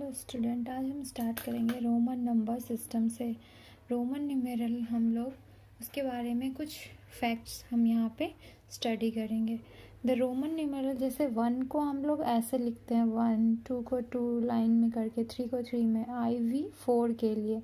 Hello student, आज हम start करेंगे रोमन नंबर सिस्टम से। रोमन न्यूमेरल हम लोग उसके बारे में कुछ फैक्ट्स हम यहाँ पे स्टडी करेंगे। द रोमन न्यूमेरल, जैसे 1 को हम लोग ऐसे लिखते हैं 1, 2 को 2 लाइन में करके, 3 को 3 में, IV 4 के लिए।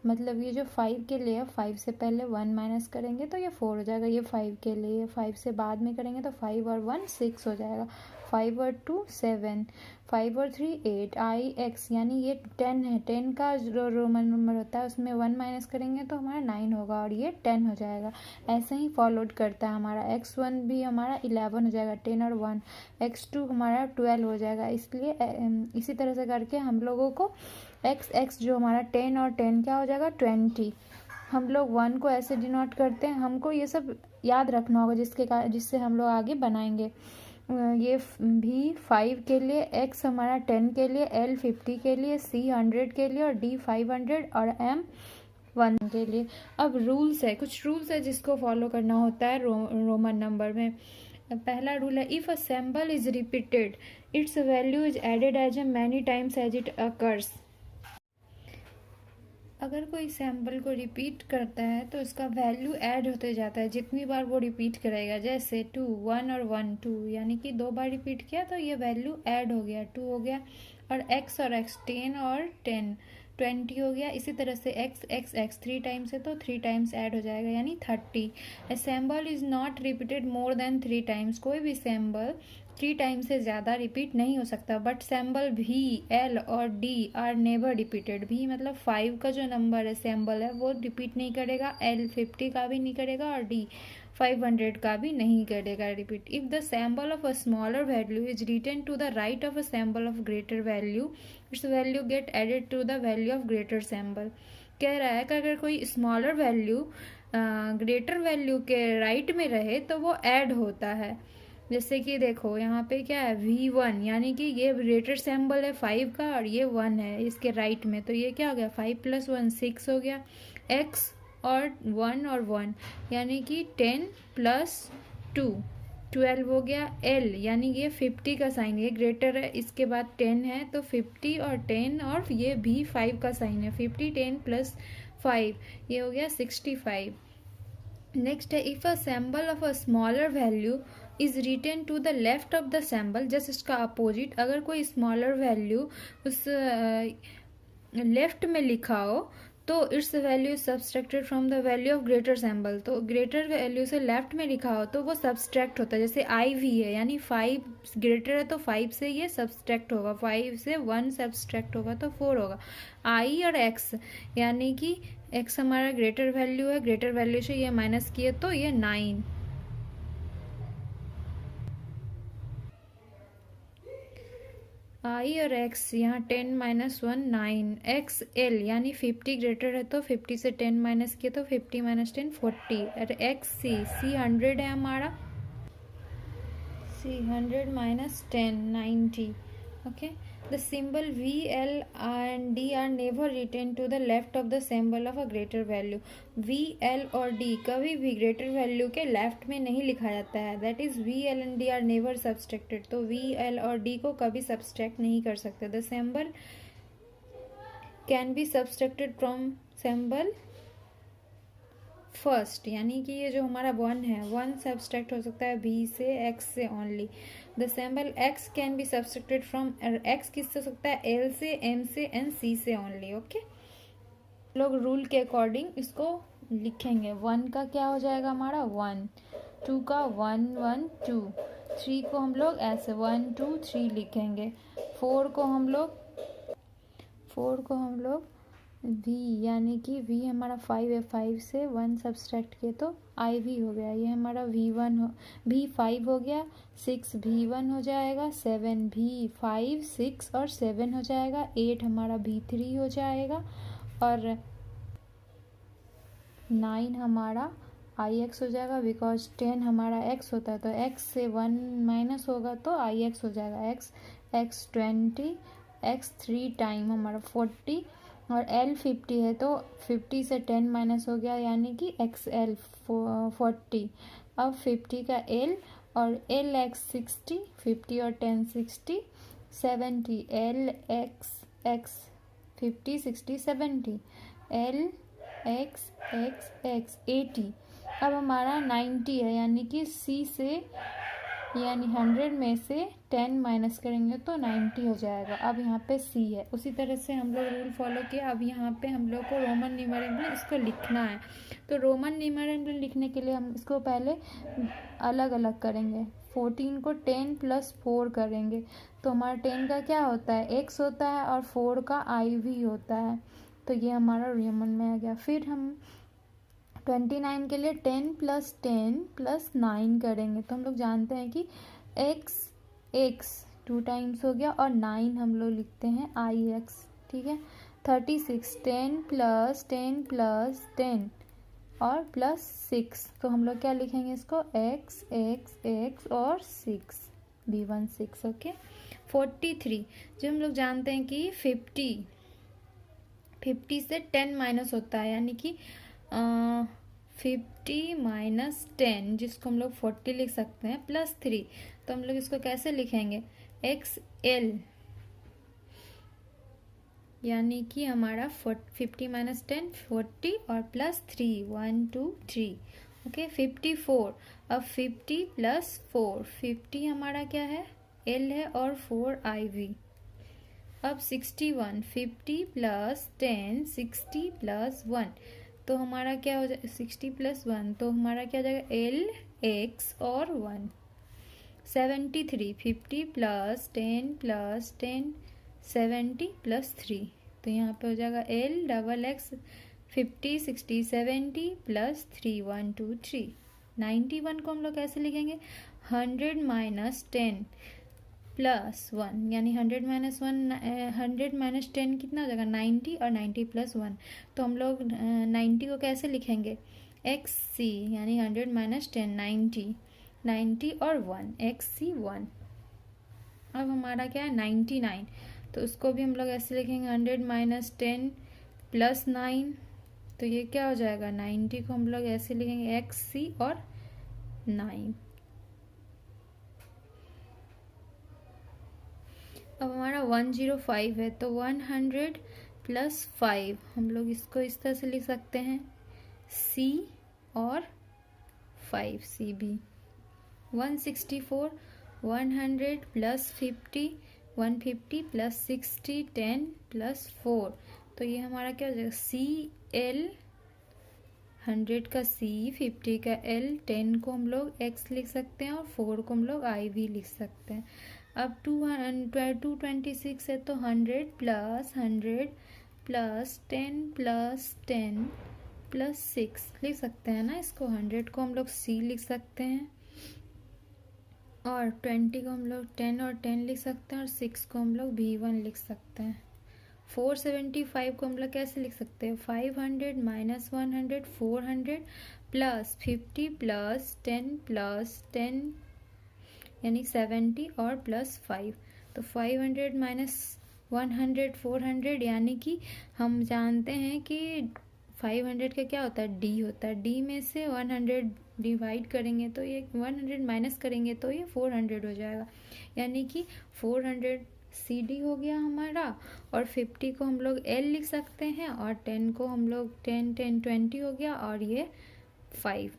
मतलब ये जो 5 के लिए है, 5 से पहले 1 माइनस करेंगे तो ये 4 हो जाएगा। ये 5 के लिए, ये 5 से बाद में करेंगे तो 5 और 1 6 हो जाएगा। 5 और 2 7, 5 और 3 8, IX यानी ये 10 है। 10 का जो रोमन नंबर होता है उसमें 1 माइनस करेंगे तो हमारा 9 होगा और ये 10 हो जाएगा। ऐसे ही फॉलोड करता है हमारा। X1 भी हमारा 11 हो जाएगा, 10 और 1। X2 हमारा 12 हो जाएगा। इसलिए इसी तरह से करके हम लोगों को XX जो हमारा 10 और 10 क्या हो जाएगा 20। हम लोग 1 को ऐसे डिनोट करते हैं। हमको ये सब याद रखना होगा जिससे हम लोग आगे बनाएंगे। ये भी 5 के लिए, X हमारा 10 के लिए, L 50 के लिए, C 100 के लिए और D 500 और M 1 के लिए। अब रूल्स है, कुछ रूल्स है जिसको फॉलो करना होता है रोमन नंबर में। पहला रूल है, if a symbol is repeated its value is added as many times as it occurs. अगर कोई सैम्पल को रिपीट करता है तो उसका वैल्यू ऐड होते जाता है जितनी बार वो रिपीट करेगा। जैसे 2 1 और 1 2, यानी कि 2 बार रिपीट किया तो ये वैल्यू ऐड हो गया, 2 हो गया। और X और X 10 और 10 20 हो गया। इसी तरह से X 3 टाइम्स है तो 3 टाइम्स ऐड हो जाएगा यानी 30। A symbol is not repeated more than 3 times. कोई भी सैम्बल 3 टाइम्स से ज़्यादा रिपीट नहीं हो सकता। बट सैम्बल V, L और D आर नेवर रिपीटेड। भी मतलब 5 का जो नंबर है सैम्बल है वो रिपीट नहीं करेगा, L 50 का भी नहीं करेगा और D 500 का भी नहीं करेगा repeat. If the symbol of a smaller value is written to the right of a symbol of greater value, its value get added to the value of greater symbol. कह रहा है कि अगर कोई स्मॉलर वैल्यू ग्रेटर वैल्यू के right में रहे तो वो ऐड होता है। जैसे कि देखो यहाँ पे क्या है V1, यानी कि ये ग्रेटर सैम्बल है 5 का और ये 1 है इसके राइट में, तो ये क्या हो गया 5 + 1 6 हो गया। X और 1 और 1 यानी कि 10 + 2 12 हो गया। L यानी ये 50 का साइन, ये ग्रेटर है, इसके बाद 10 है तो 50 और 10 और ये भी 5 का साइन है, 50 10 + 5 ये हो गया 65। नेक्स्ट है, if a symbol of a smaller value is written to the left of the symbol, just इसका अपोजिट। अगर कोई स्मॉलर वैल्यू उस लेफ्ट में लिखा हो तो it's value subtracted from the value of greater sample. तो ग्रेटर वैल्यू से लेफ्ट में लिखा हो तो वो सब्सट्रैक्ट होता है। जैसे IV है यानी 5 ग्रेटर है तो 5 से ये सब्सट्रैक्ट होगा, 5 से 1 सब्सट्रैक्ट होगा तो 4 होगा। I और X यानी कि X हमारा ग्रेटर वैल्यू है, ग्रेटर वैल्यू से ये माइनस किए तो ये 9। I और X यहाँ 10 - 1 9। XL यानी 50 ग्रेटर है तो 50 से 10 माइनस किए तो 50 - 10 40। और XC 100 है हमारा, C 100 - 10 90। Okay, the symbol V, L and D are never written to the left of the symbol of a greater value. V, L और D कभी भी ग्रेटर वैल्यू के लेफ्ट में नहीं लिखा जाता है। That is V, L and D are never subtracted। तो V, L और D को कभी सब्सट्रैक्ट नहीं कर सकते। The symbol can be subtracted from symbol first, यानी कि ये जो हमारा 1 है 1 सब्सट्रैक्ट हो सकता है V से, X से only. The symbol X can be subtracted from X किससे हो सकता है L से, M से एंड C से ओनली। ओके, लोग रूल के अकॉर्डिंग इसको लिखेंगे। 1 का क्या हो जाएगा हमारा 1, 2 का 1 1 2, 3 को हम लोग ऐसे 1 2 3 लिखेंगे। 4 को हम लोग V यानी कि V हमारा 5 है, 5 से 1 सब्सट्रैक्ट किए तो IV हो गया। ये हमारा V5 हो गया, 6 V1 हो जाएगा, 7 V5 6 और 7 हो जाएगा, 8 हमारा V3 हो जाएगा और 9 हमारा IX हो जाएगा। बिकॉज 10 हमारा X होता है तो X से 1 माइनस होगा तो IX हो जाएगा। X 20, X 3 टाइम हमारा 40 और L 50 है तो 50 से 10 माइनस हो गया यानी कि XL 40। अब 50 का L और LX 60, 50 और 10 60, 70 LX x 50 60 70 L x x x 80। अब हमारा 90 है, यानी कि सी से यानी 100 में से 10 माइनस करेंगे तो 90 हो जाएगा। अब यहाँ पे सी है, उसी तरह से हम लोग रूल फॉलो किया। अब यहाँ पे हम लोग को रोमन न्यूमेरल इसको लिखना है। तो रोमन न्यूमेरल लिखने के लिए हम इसको पहले अलग अलग करेंगे। 14 को 10 + 4 करेंगे तो हमारा 10 का क्या होता है, एक्स होता है, और 4 का आई वी होता है। तो ये हमारा रोमन में आ गया। फिर हम 29 के लिए 10 + 10 + 9 करेंगे। तो हम लोग जानते हैं कि एक्स एक्स 2 टाइम्स हो गया, और 9 हम लोग लिखते हैं आई एक्स, ठीक है। 36 10 + 10 + 10 और +6, तो हम लोग क्या लिखेंगे इसको, एक्स एक्स एक्स और 6 B1 6, ओके। 43 जो हम लोग जानते हैं कि 50 से 10 माइनस होता है, यानी कि 50 - 10 जिसको हम लोग 40 लिख सकते हैं, +3। तो हम लोग इसको कैसे लिखेंगे, एक्स एल, यानी कि हमारा 50 - 10 40 और +3 1 2 3, ओके। 54, अब 50 + 4, 50 हमारा क्या है, एल है, और 4 आई वी। अब 61, 50 + 10 60 + 1, तो हमारा क्या हो जाएगा, 60 + 1, तो हमारा क्या हो जाएगा, एल एक्स और 1। 73, 50 + 10 + 10 70 + 3, तो यहाँ पे हो जाएगा एल डबल एक्स 50 60 70 + 3 1 2 3। 91 को हम लोग कैसे लिखेंगे, 100 - 10 + 1, यानी 100 - 10 कितना हो जाएगा, 90, और 90 + 1, तो हम लोग 90 को कैसे लिखेंगे, एक्स सी, यानी 100 - 10 90 90 और 1 एक्स सी 1। अब हमारा क्या है 99, तो उसको भी हम लोग ऐसे लिखेंगे 100 - 10 + 9, तो ये क्या हो जाएगा, 90 को हम लोग ऐसे लिखेंगे एक्स सी और 9। अब हमारा 105 है, तो 100 + 5 हम लोग इसको इस तरह से लिख सकते हैं, सी और 5 सी बी। 164, 100 + 50 150 + 60 10 + 4, तो ये हमारा क्या हो जाएगा, सी एल, 100 का सी 50 का एल, 10 को हम लोग एक्स लिख सकते हैं, और 4 को हम लोग आई वी लिख सकते हैं। अब 226 है, तो 100 + 100 + 10 + 10 + 6 लिख सकते हैं ना इसको। 100 को हम लोग सी लिख सकते हैं, और 20 को हम लोग 10 और 10 लिख सकते हैं, और 6 को हम लोग B1 लिख सकते हैं। 475 को हम लोग कैसे लिख सकते हैं, 500 - 100 400 + 50 + 10 + 10 यानी 70 और +5, तो 500 - 100 400, यानी कि हम जानते हैं कि 500 का क्या होता है, डी होता है, डी में से 100 डिवाइड करेंगे तो ये 100 माइनस करेंगे तो ये 400 हो जाएगा, यानी कि 400 सी डी हो गया हमारा। और 50 को हम लोग एल लिख सकते हैं, और 10 को हम लोग 10 10 20 हो गया, और ये 5,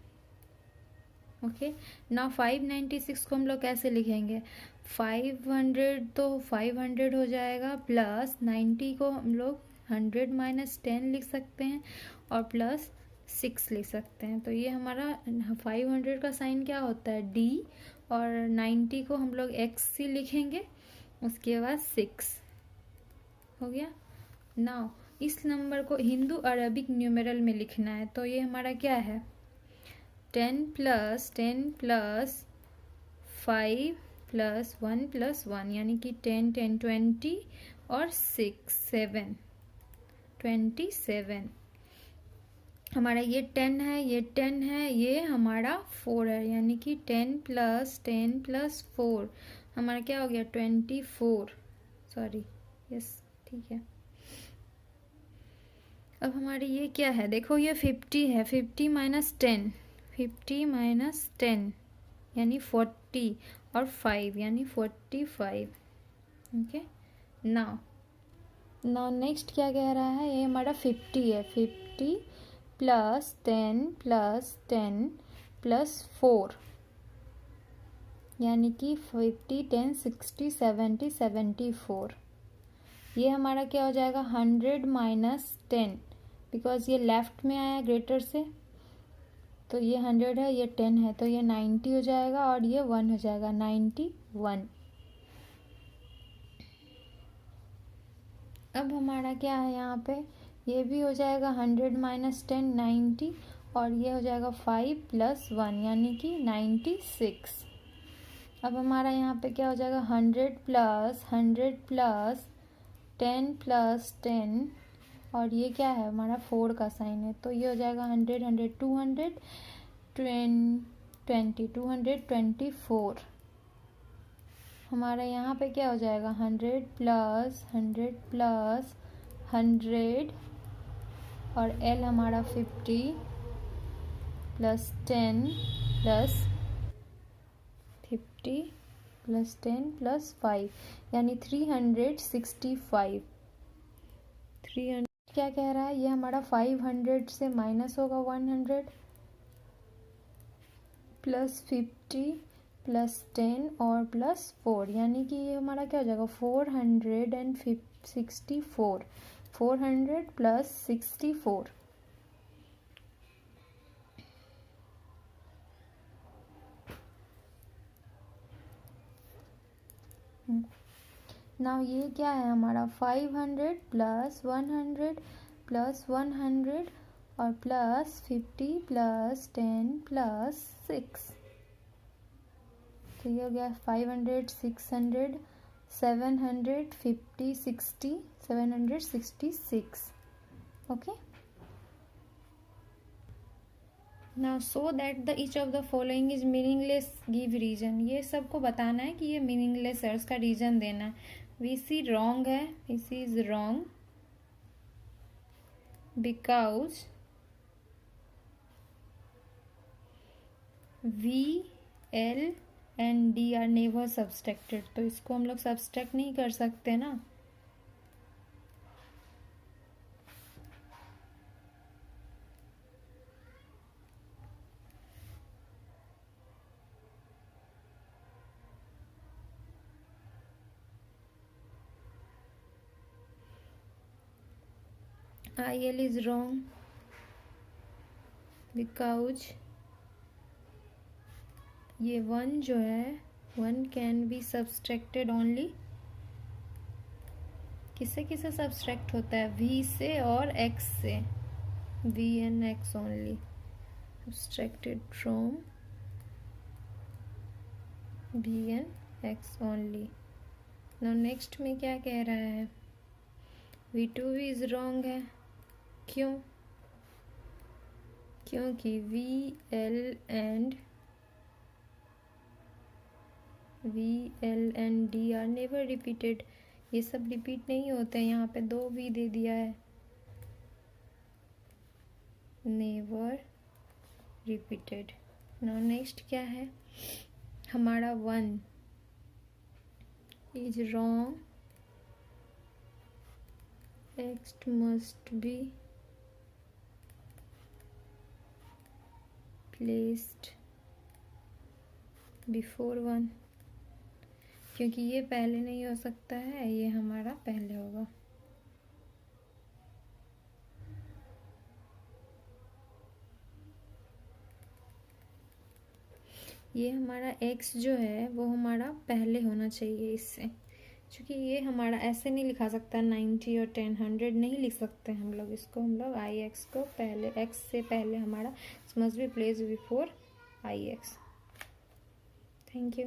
ओके। ना 596 को हम लोग कैसे लिखेंगे, 500 तो 500 हो जाएगा, प्लस 90 को हम लोग 100 - 10 लिख सकते हैं, और +6 लिख सकते हैं। तो ये हमारा 500 का साइन क्या होता है, डी, और 90 को हम लोग एक्स सी लिखेंगे, उसके बाद 6 हो गया। नाउ इस नंबर को हिंदू अरबिक न्यूमेरल में लिखना है, तो ये हमारा क्या है, 10 + 10 + 5 + 1 + 1, यानी कि 10 10 20 और 6 7 27। हमारा ये 10 है, ये 10 है, ये हमारा 4 है, यानी कि 10 + 10 + 4 हमारा क्या हो गया, 24, सॉरी, यस ठीक है। अब हमारी ये क्या है, देखो ये 50 है, 50 - 10 50 - 10 यानी 40, और 5 यानी 45, ओके। नाउ नाउ नेक्स्ट क्या कह रहा है, ये हमारा 50 है, 50 प्लस 10 प्लस 10 प्लस 4 यानी कि 50 10 60 70 74। ये हमारा क्या हो जाएगा 100 माइनस 10, बिकॉज ये लेफ्ट में आया ग्रेटर से, तो ये 100 है, ये 10 है, तो ये 90 हो जाएगा और ये 1 हो जाएगा 91। अब हमारा क्या है यहाँ पे, ये भी हो जाएगा 100 माइनस 10 90 और ये हो जाएगा 5 प्लस 1 यानी कि 96। अब हमारा यहाँ पे क्या हो जाएगा 100 प्लस 10 प्लस 10 और ये क्या है हमारा 4 का साइन है, तो ये हो जाएगा 100 100 200 20 224। हमारा यहाँ पे क्या हो जाएगा 100 प्लस 100 और L हमारा 50 प्लस 10 प्लस 50 प्लस 10 प्लस 5 यानी 365। 300 क्या कह रहा है, ये हमारा 500 से माइनस होगा 100 प्लस 50 प्लस 10 और प्लस 4 यानी कि ये हमारा क्या हो जाएगा 464। 400 प्लस 64। नाउ ये क्या है हमारा 500 प्लस 100 प्लस 100 और प्लस 50 प्लस 10 प्लस 6, तो ये हो गया 500 600 750 60 766। Okay, now so that the each of the following is meaningless give reason. ये सबको बताना है कि ये मीनिंगलेस है, उसका रीजन देना है। VC रॉन्ग है, VC is wrong because V L and D are never subtracted, तो इसको हम लोग सब्सट्रैक्ट नहीं कर सकते ना। IL is wrong because ये 1 जो है 1 कैन बी सब्सट्रैक्टेड ओनली, किससे किससे सब्सट्रैक्ट होता है, V से और X से, V and X only subtracted from V and X only. Now next में क्या कह रहा है, V2 भी इज रॉन्ग है, क्यों, क्योंकि VL and D are never repeated, ये सब रिपीट नहीं होते हैं। यहाँ पे 2 V दे दिया है, नेवर रिपीटेड। नाउ नेक्स्ट क्या है हमारा 1 is wrong, X must be placed before 1, क्योंकि ये पहले नहीं हो सकता है, ये हमारा पहले होगा। ये हमारा X जो है वो हमारा पहले होना चाहिए इससे, क्योंकि ये हमारा ऐसे नहीं लिखा सकता 90 और 10 100 नहीं लिख सकते हम लोग इसको, हम लोग IX को पहले X से पहले हमारा must be place before IX। Thank you.